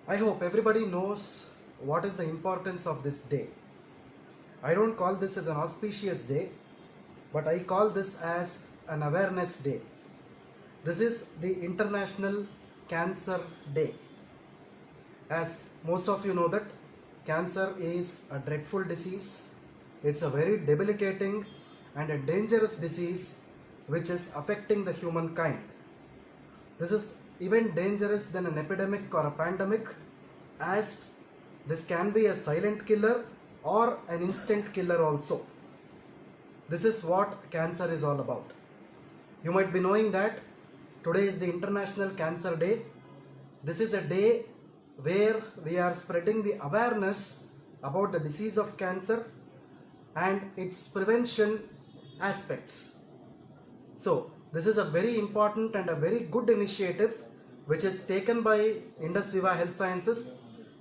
I hope everybody knows what is the importance of this day. I don't call this as an auspicious day, but I call this as an awareness day. This is the International Cancer Day. As most of you know that cancer is a dreadful disease. It's a very debilitating and a dangerous disease which is affecting the humankind. This is even dangerous than an epidemic or a pandemic, as this can be a silent killer or an instant killer also. This is what cancer is all about. You might be knowing that today is the International Cancer Day. This is a day where we are spreading the awareness about the disease of cancer and its prevention aspects. So this is a very important and a very good initiative which is taken by Indusviva Health Sciences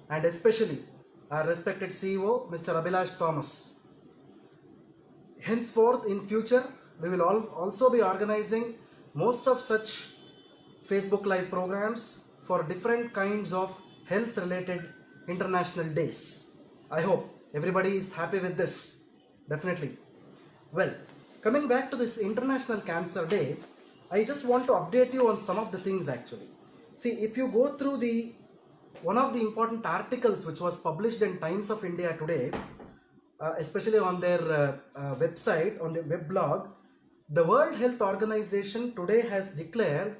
and especially our respected CEO Mr. Abhilash Thomas. Henceforth in future we will also be organizing most of such Facebook live programs for different kinds of health related international days. I hope everybody is happy with this. Definitely. Well, coming back to this International Cancer Day, I just want to update you on some of the things actually. See, if you go through one of the important articles which was published in Times of India today, especially on their website, on the web blog, the World Health Organization today has declared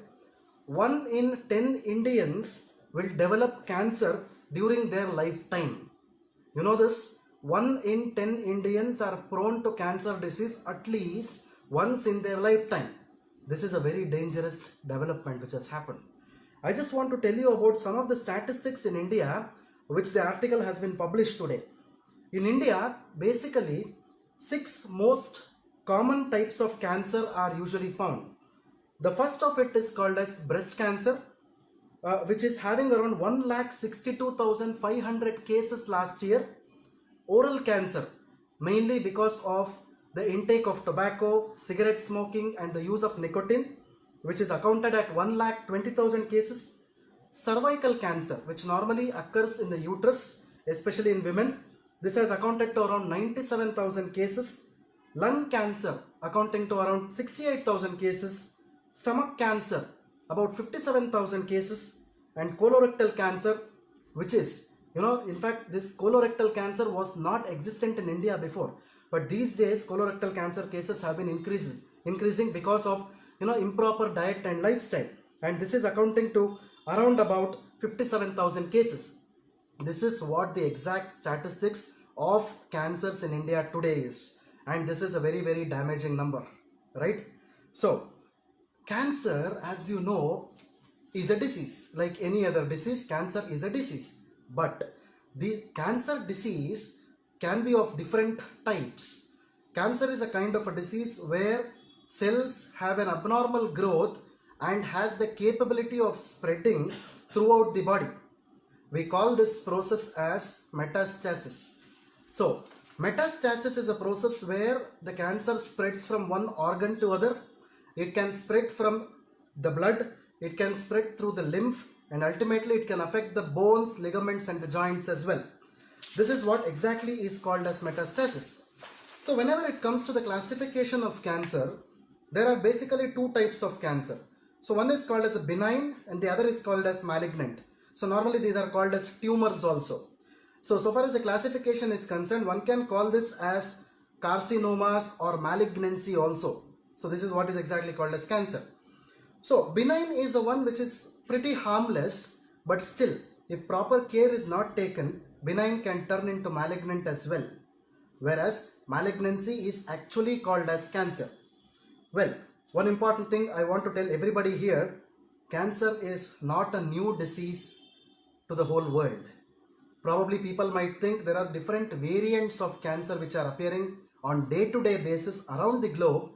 1 in 10 Indians will develop cancer during their lifetime. You know this? 1 in 10 Indians are prone to cancer disease at least once in their lifetime. This is a very dangerous development which has happened. I just want to tell you about some of the statistics in India which the article has been published today. In India, basically 6 most common types of cancer are usually found. The first of it is called as breast cancer, which is having around 1,62,500 cases last year. Oral cancer, mainly because of the intake of tobacco, cigarette smoking and the use of nicotine, which is accounted at 1,20,000 cases. Cervical cancer, which normally occurs in the uterus, especially in women, this has accounted to around 97,000 cases. Lung cancer accounting to around 68,000 cases. Stomach cancer about 57,000 cases, and colorectal cancer, which is, in fact this colorectal cancer was not existent in India before, but these days colorectal cancer cases have been increasing because of improper diet and lifestyle, and this is accounting to around about 57,000 cases. This is what the exact statistics of cancers in India today is, and this is a very, very damaging number, right? So cancer, as you know, is a disease. Like any other disease, cancer is a disease. But the cancer disease can be of different types. Cancer is a kind of a disease where cells have an abnormal growth and has the capability of spreading throughout the body. We call this process as metastasis. So metastasis is a process where the cancer spreads from one organ to other. It can spread from the blood, it can spread through the lymph, and ultimately it can affect the bones, ligaments and the joints as well. This is what exactly is called as metastasis. So whenever it comes to the classification of cancer, there are basically 2 types of cancer. So one is called as a benign and the other is called as malignant. So normally these are called as tumors also. So far as the classification is concerned, one can call this as carcinomas or malignancy also. So this is what is exactly called as cancer. So benign is the one which is pretty harmless, but still if proper care is not taken, benign can turn into malignant as well. Whereas malignancy is actually called as cancer. Well, one important thing I want to tell everybody here, cancer is not a new disease to the whole world. Probably people might think there are different variants of cancer which are appearing on day-to-day basis around the globe.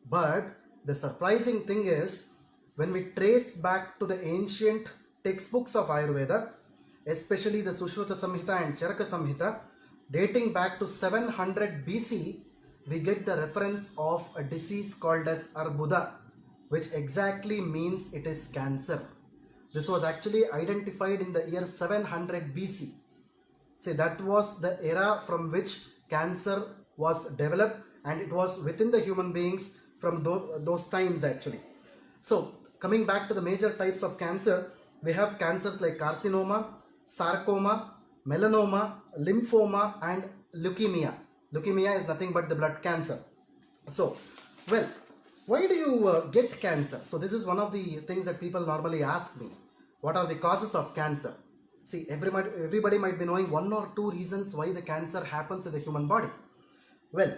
But the surprising thing is, when we trace back to the ancient textbooks of Ayurveda, especially the Sushruta Samhita and Charaka Samhita, dating back to 700 BC, we get the reference of a disease called as Arbuda, which exactly means it is cancer. This was actually identified in the year 700 BC. See, that was the era from which cancer was developed, and it was within the human beings from those times actually. So coming back to the major types of cancer, we have cancers like carcinoma, sarcoma, melanoma, lymphoma and leukemia. Leukemia is nothing but the blood cancer. So, well, why do you get cancer? So this is one of the things that people normally ask me. What are the causes of cancer? See, everybody might be knowing one or two reasons why the cancer happens in the human body. Well,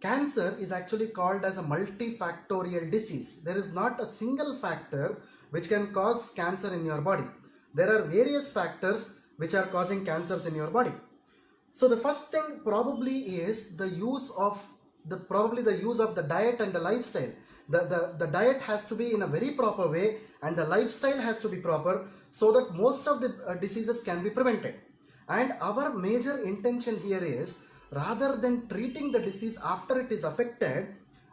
cancer is actually called as a multifactorial disease. There is not a single factor which can cause cancer in your body. There are various factors which are causing cancers in your body. So the first thing probably is the use of the diet and the lifestyle. The diet has to be in a very proper way, and the lifestyle has to be proper, so that most of the diseases can be prevented. And our major intention here is, rather than treating the disease after it is affected,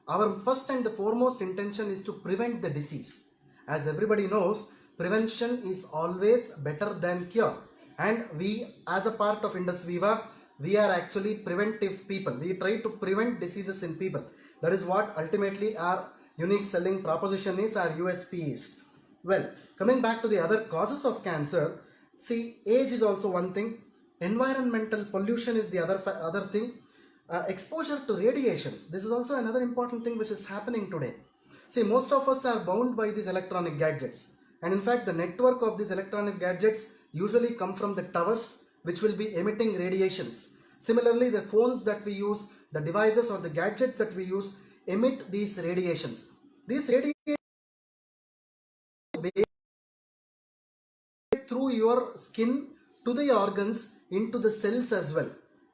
our first and the foremost intention is to prevent the disease. As everybody knows, prevention is always better than cure. And we, as a part of Indusviva, we are actually preventive people. We try to prevent diseases in people. That is what ultimately our unique selling proposition is, our USP is. Well, coming back to the other causes of cancer, see, age is also one thing. Environmental pollution is the other thing. Exposure to radiations. This is also another important thing which is happening today. See, most of us are bound by these electronic gadgets. And in fact, the network of these electronic gadgets usually come from the towers which will be emitting radiations. Similarly, the phones that we use, the devices or the gadgets that we use emit these radiations. These radiations through your skin to the organs into the cells as well.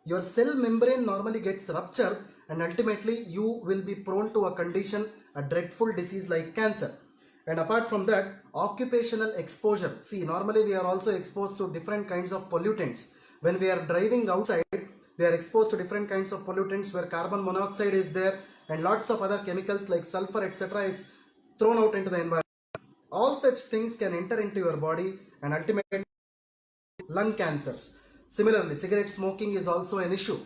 Your cell membrane normally gets ruptured, and ultimately you will be prone to a condition, a dreadful disease like cancer. And apart from that, occupational exposure. See, normally we are also exposed to different kinds of pollutants. When we are driving outside, we are exposed to different kinds of pollutants where carbon monoxide is there, and lots of other chemicals like sulfur, etc. is thrown out into the environment. All such things can enter into your body and ultimately lung cancers. Similarly, cigarette smoking is also an issue.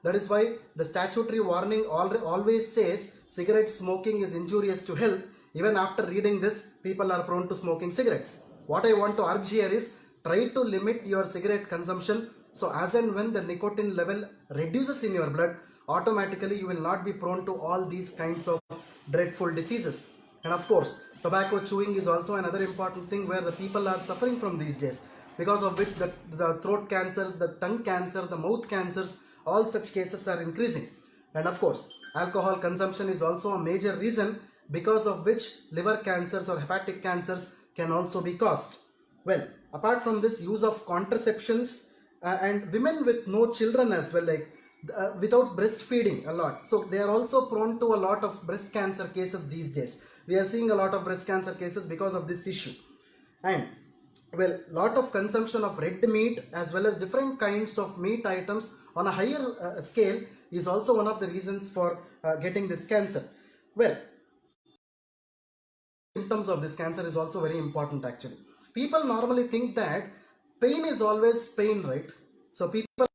That is why the statutory warning always says cigarette smoking is injurious to health. Even after reading this, people are prone to smoking cigarettes. What I want to urge here is, try to limit your cigarette consumption. So as and when the nicotine level reduces in your blood, automatically you will not be prone to all these kinds of dreadful diseases. And of course, tobacco chewing is also another important thing where the people are suffering from these days, because of which the throat cancers, the tongue cancer, the mouth cancers, all such cases are increasing. And of course, alcohol consumption is also a major reason because of which liver cancers or hepatic cancers can also be caused. Well, apart from this, use of contraceptions and women with no children as well, like without breastfeeding a lot. So they are also prone to a lot of breast cancer cases these days. We are seeing a lot of breast cancer cases because of this issue. And well, lot of consumption of red meat as well as different kinds of meat items on a higher scale is also one of the reasons for getting this cancer. Well, symptoms of this cancer is also very important actually. People normally think that pain is always pain, right? So people are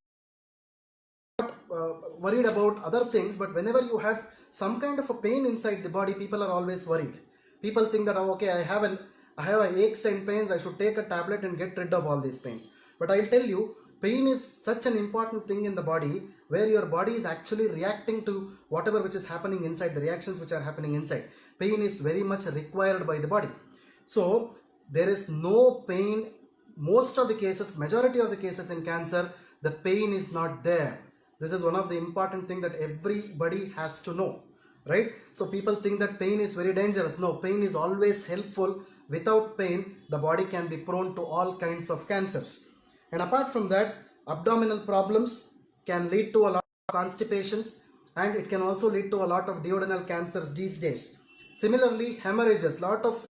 not worried about other things, but whenever you have some kind of a pain inside the body, people are always worried. People think that, oh, okay, I have aches and pains, I should take a tablet and get rid of all these pains. But I'll tell you, pain is such an important thing in the body, where your body is actually reacting to whatever which is happening inside, the reactions which are happening inside. Pain is very much required by the body. So there is no pain. Most of the cases, majority of the cases in cancer, the pain is not there. This is one of the important things that everybody has to know, right? So people think that pain is very dangerous. No, pain is always helpful. Without pain, the body can be prone to all kinds of cancers. And apart from that, abdominal problems can lead to a lot of constipations, and it can also lead to a lot of duodenal cancers these days. Similarly, hemorrhages, lot of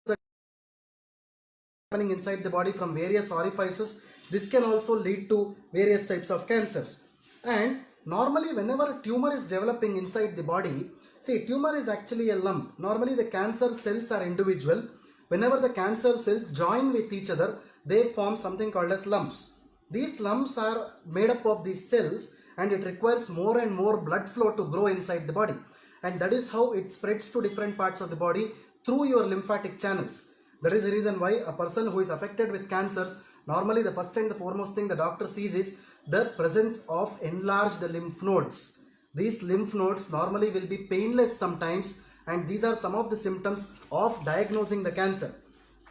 happening inside the body from various orifices. This can also lead to various types of cancers. And normally whenever a tumor is developing inside the body, see, tumor is actually a lump. Normally the cancer cells are individual, whenever the cancer cells join with each other, they form something called as lumps. These lumps are made up of these cells, and it requires more and more blood flow to grow inside the body, and that is how it spreads to different parts of the body through your lymphatic channels. That is the reason why a person who is affected with cancers, normally the first and the foremost thing the doctor sees is the presence of enlarged lymph nodes. These lymph nodes normally will be painless sometimes, and these are some of the symptoms of diagnosing the cancer.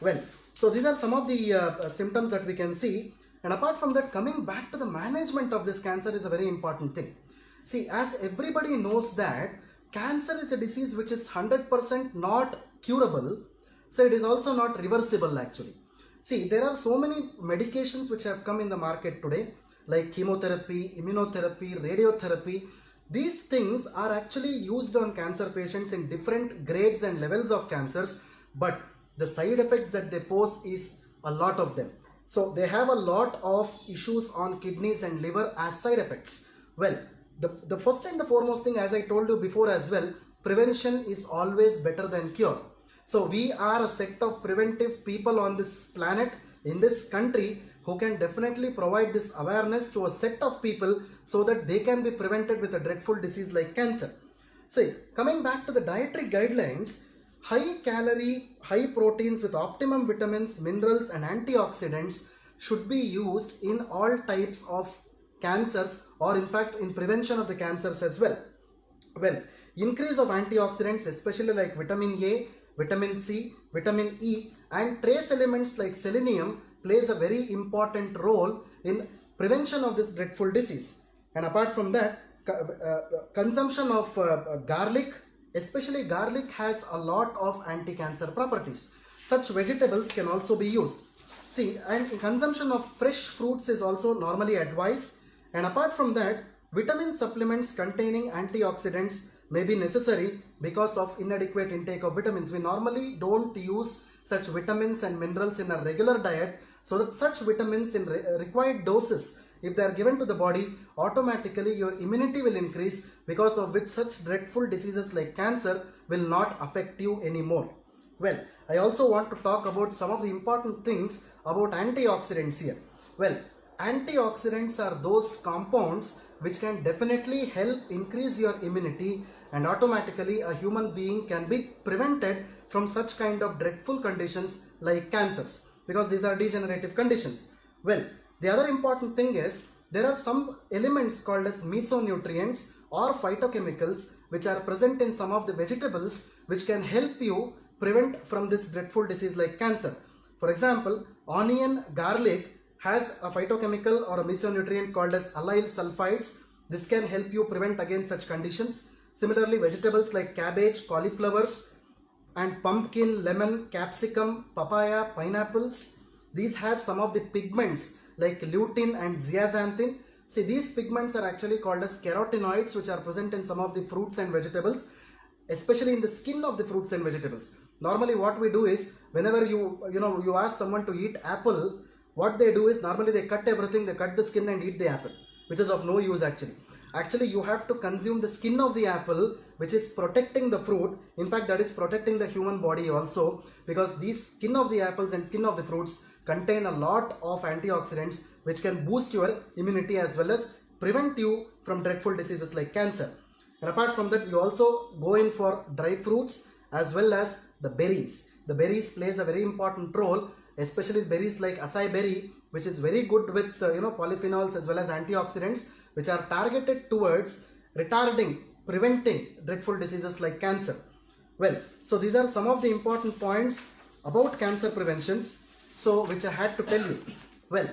Well, so these are some of the symptoms that we can see. And apart from that, coming back to the management of this cancer is a very important thing. See, as everybody knows that cancer is a disease which is 100% not curable, so it is also not reversible actually. See, there are so many medications which have come in the market today, like chemotherapy, immunotherapy, radiotherapy. These things are actually used on cancer patients in different grades and levels of cancers, but the side effects that they pose is a lot of them. So they have a lot of issues on kidneys and liver as side effects. Well, the first and the foremost thing, as I told you before as well, prevention is always better than cure. So we are a set of preventive people on this planet, in this country, who can definitely provide this awareness to a set of people so that they can be prevented with a dreadful disease like cancer. See, coming back to the dietary guidelines, high calorie, high proteins with optimum vitamins, minerals and antioxidants should be used in all types of cancers, or in fact in prevention of the cancers as well. Well, increase of antioxidants, especially like vitamin A, vitamin C, vitamin E and trace elements like selenium plays a very important role in prevention of this dreadful disease. And apart from that, consumption of garlic, especially garlic, has a lot of anti-cancer properties. Such vegetables can also be used. See, and consumption of fresh fruits is also normally advised. And apart from that, vitamin supplements containing antioxidants may be necessary because of inadequate intake of vitamins. We normally don't use such vitamins and minerals in a regular diet, so that such vitamins in required doses, if they are given to the body, automatically your immunity will increase, because of which such dreadful diseases like cancer will not affect you anymore. Well, I also want to talk about some of the important things about antioxidants here. Well, antioxidants are those compounds which can definitely help increase your immunity, and automatically a human being can be prevented from such kind of dreadful conditions like cancers, because these are degenerative conditions. Well, the other important thing is there are some elements called as mesonutrients or phytochemicals which are present in some of the vegetables which can help you prevent from this dreadful disease like cancer. For example, onion, garlic has a phytochemical or a mesonutrient called as allyl sulfides. This can help you prevent against such conditions. Similarly, vegetables like cabbage, cauliflowers and pumpkin, lemon, capsicum, papaya, pineapples, these have some of the pigments like lutein and zeaxanthin. See, these pigments are actually called as carotenoids, which are present in some of the fruits and vegetables, especially in the skin of the fruits and vegetables. Normally what we do is, whenever you ask someone to eat apple, what they do is normally they cut everything, they cut the skin and eat the apple, which is of no use actually. Actually, you have to consume the skin of the apple, which is protecting the fruit. In fact, that is protecting the human body also, because these skin of the apples and skin of the fruits contain a lot of antioxidants which can boost your immunity as well as prevent you from dreadful diseases like cancer. And apart from that, you also go in for dry fruits as well as the berries. The berries plays a very important role, especially berries like acai berry, which is very good with polyphenols as well as antioxidants, which are targeted towards retarding, preventing dreadful diseases like cancer. Well, so these are some of the important points about cancer preventions, so which I had to tell you. Well,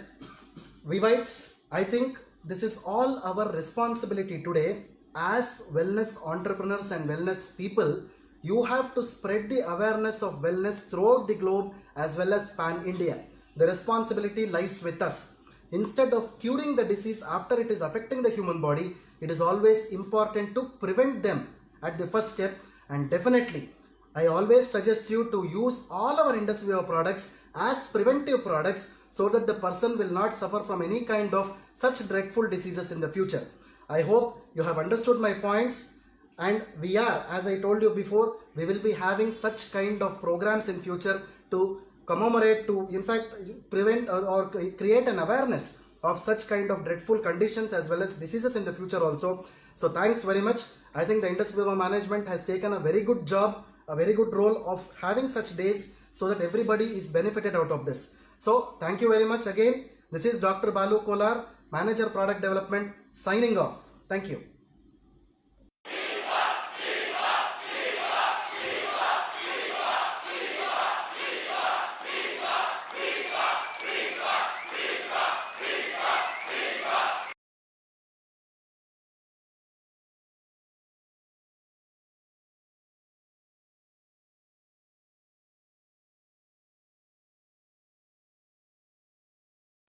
Vivites, I think this is all our responsibility today as wellness entrepreneurs and wellness people. You have to spread the awareness of wellness throughout the globe as well as pan-India. The responsibility lies with us. Instead of curing the disease after it is affecting the human body, it is always important to prevent them at the first step. And definitely, I always suggest you to use all our Indusviva products as preventive products, so that the person will not suffer from any kind of such dreadful diseases in the future. I hope you have understood my points, and we are, as I told you before, we will be having such kind of programs in future to commemorate, to in fact prevent or create an awareness of such kind of dreadful conditions as well as diseases in the future also. So thanks very much. I think the Indusviva management has taken a very good job, a very good role of having such days so that everybody is benefited out of this. So thank you very much again. This is Dr. Balu Kollar, Manager Product Development, signing off. Thank you.